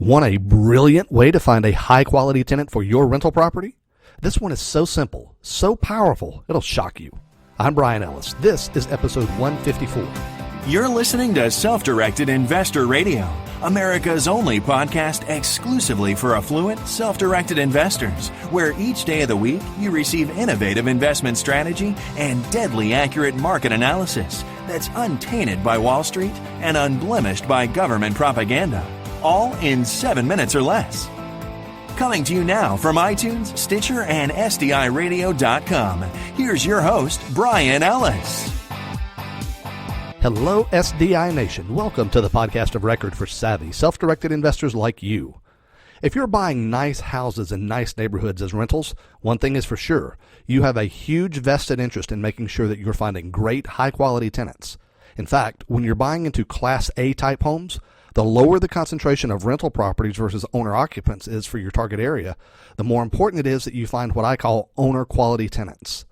Want a brilliant way to find a high-quality tenant for your rental property? This one is so simple, so powerful, it'll shock you. I'm Bryan Ellis. This is episode 154. You're listening to Self-Directed Investor Radio, America's only podcast exclusively for affluent, self-directed investors, where each day of the week you receive innovative investment strategy and deadly accurate market analysis that's untainted by Wall Street and unblemished by government propaganda, all in 7 minutes or less. Coming to you now from iTunes, Stitcher, and SDIRadio.com, here's your host, Bryan Ellis. Hello, SDI Nation. Welcome to the podcast of record for savvy, self-directed investors like you. If you're buying nice houses in nice neighborhoods as rentals, one thing is for sure. You have a huge vested interest in making sure that you're finding great, high-quality tenants. In fact, when you're buying into Class A type homes, the lower the concentration of rental properties versus owner-occupants is for your target area, the more important it is that you find what I call owner-quality tenants.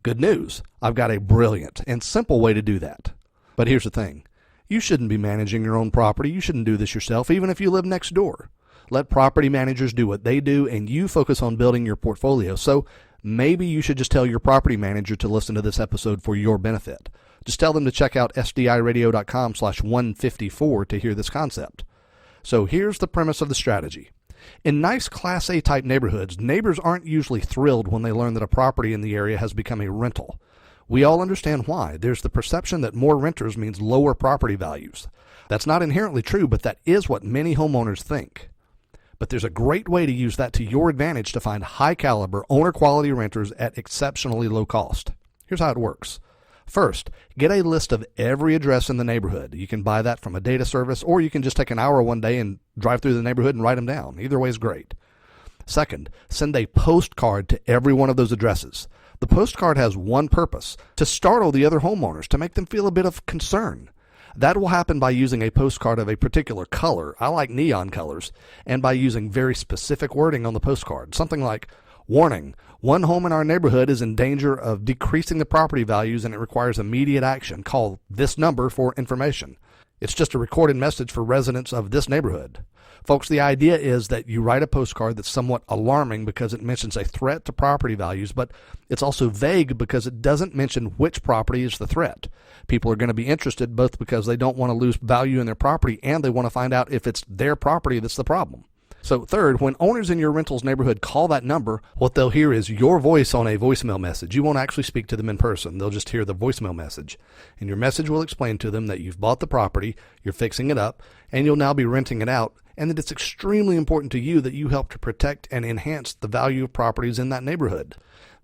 Good news, I've got a brilliant and simple way to do that. But here's the thing. You shouldn't be managing your own property. You shouldn't do this yourself, even if you live next door. Let property managers do what they do, and you focus on building your portfolio. So maybe you should just tell your property manager to listen to this episode for your benefit. Just tell them to check out SDIRadio.com/154 to hear this concept. So here's the premise of the strategy. In nice Class A type neighborhoods, neighbors aren't usually thrilled when they learn that a property in the area has become a rental. We all understand why. There's the perception that more renters means lower property values. That's not inherently true, but that is what many homeowners think. But there's a great way to use that to your advantage to find high caliber, owner quality renters at exceptionally low cost. Here's how it works. First, get a list of every address in the neighborhood. You can buy that from a data service, or you can just take an hour one day and drive through the neighborhood and write them down. Either way is great. Second, send a postcard to every one of those addresses. The postcard has one purpose: to startle the other homeowners, to make them feel a bit of concern. That will happen by using a postcard of a particular color. I like neon colors. And by using very specific wording on the postcard. Something like, warning, one home in our neighborhood is in danger of decreasing the property values and it requires immediate action. Call this number for information. It's just a recorded message for residents of this neighborhood. Folks, the idea is that you write a postcard that's somewhat alarming because it mentions a threat to property values, but it's also vague because it doesn't mention which property is the threat. People are going to be interested both because they don't want to lose value in their property and they want to find out if it's their property that's the problem. So third, when owners in your rental's neighborhood call that number, what they'll hear is your voice on a voicemail message. You won't actually speak to them in person. They'll just hear the voicemail message. And your message will explain to them that you've bought the property, you're fixing it up, and you'll now be renting it out, and that it's extremely important to you that you help to protect and enhance the value of properties in that neighborhood.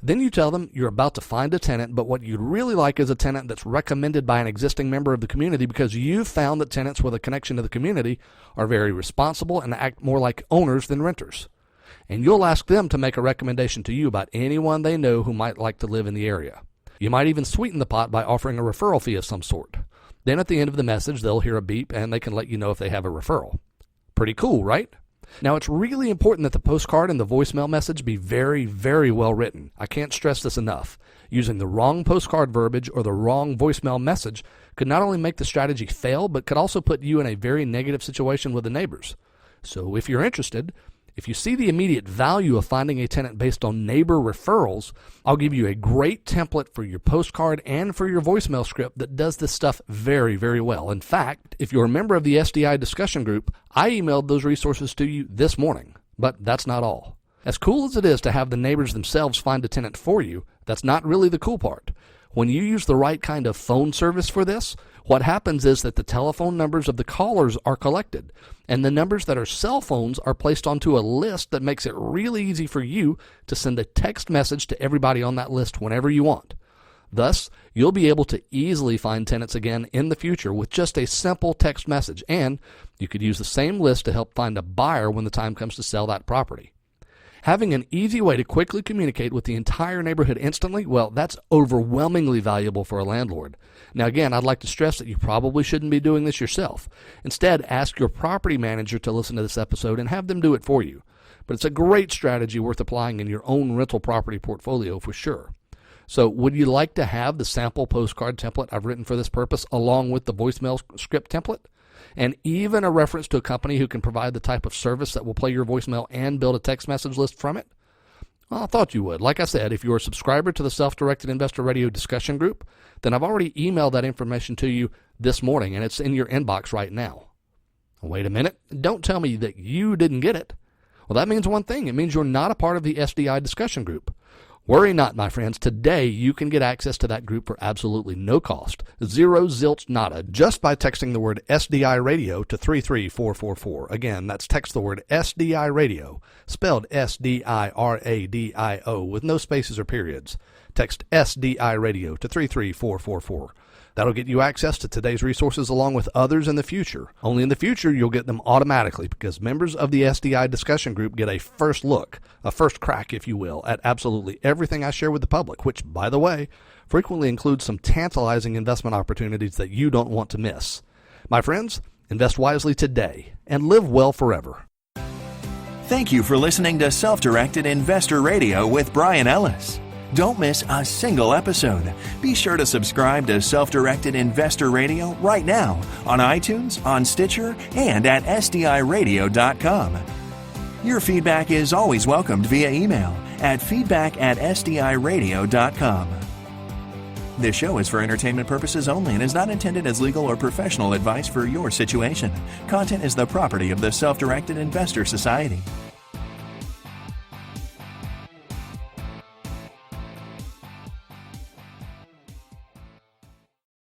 Then you tell them you're about to find a tenant, but what you'd really like is a tenant that's recommended by an existing member of the community because you've found that tenants with a connection to the community are very responsible and act more like owners than renters. And you'll ask them to make a recommendation to you about anyone they know who might like to live in the area. You might even sweeten the pot by offering a referral fee of some sort. Then at the end of the message, they'll hear a beep and they can let you know if they have a referral. Pretty cool, right? Now, it's really important that the postcard and the voicemail message be very, very well written. I can't stress this enough. Using the wrong postcard verbiage or the wrong voicemail message could not only make the strategy fail, but could also put you in a very negative situation with the neighbors. So if you're interested, if you see the immediate value of finding a tenant based on neighbor referrals, I'll give you a great template for your postcard and for your voicemail script that does this stuff very, very well. In fact, if you're a member of the SDI discussion group, I emailed those resources to you this morning. But that's not all. As cool as it is to have the neighbors themselves find a tenant for you, that's not really the cool part. When you use the right kind of phone service for this, what happens is that the telephone numbers of the callers are collected, and the numbers that are cell phones are placed onto a list that makes it really easy for you to send a text message to everybody on that list whenever you want. Thus, you'll be able to easily find tenants again in the future with just a simple text message, and you could use the same list to help find a buyer when the time comes to sell that property. Having an easy way to quickly communicate with the entire neighborhood instantly, well, that's overwhelmingly valuable for a landlord. Now again, I'd like to stress that you probably shouldn't be doing this yourself. Instead, ask your property manager to listen to this episode and have them do it for you. But it's a great strategy worth applying in your own rental property portfolio for sure. So would you like to have the sample postcard template I've written for this purpose along with the voicemail script template? and even a reference to a company who can provide the type of service that will play your voicemail and build a text message list from it? Well, I thought you would. Like I said, if you're a subscriber to the Self-Directed Investor Radio discussion group, then I've already emailed that information to you this morning, and it's in your inbox right now. Wait a minute. Don't tell me that you didn't get it. Well, that means one thing. It means you're not a part of the SDI discussion group. Worry not, my friends. Today, you can get access to that group for absolutely no cost. Zero, zilch, nada, just by texting the word SDI Radio to 33444. Again, that's text the word SDI Radio, spelled SDIRADIO, with no spaces or periods. Text SDI Radio to 33444. That'll get you access to today's resources along with others in the future. Only in the future you'll get them automatically because members of the SDI discussion group get a first look, a first crack, if you will, at absolutely everything I share with the public, which, by the way, frequently includes some tantalizing investment opportunities that you don't want to miss. My friends, invest wisely today and live well forever. Thank you for listening to Self-Directed Investor Radio with Bryan Ellis. Don't miss a single episode. Be sure to subscribe to Self-Directed Investor Radio right now on iTunes, on Stitcher, and at SDIRadio.com. Your feedback is always welcomed via email at feedback@SDIRadio.com. This show is for entertainment purposes only and is not intended as legal or professional advice for your situation. Content is the property of the Self-Directed Investor Society.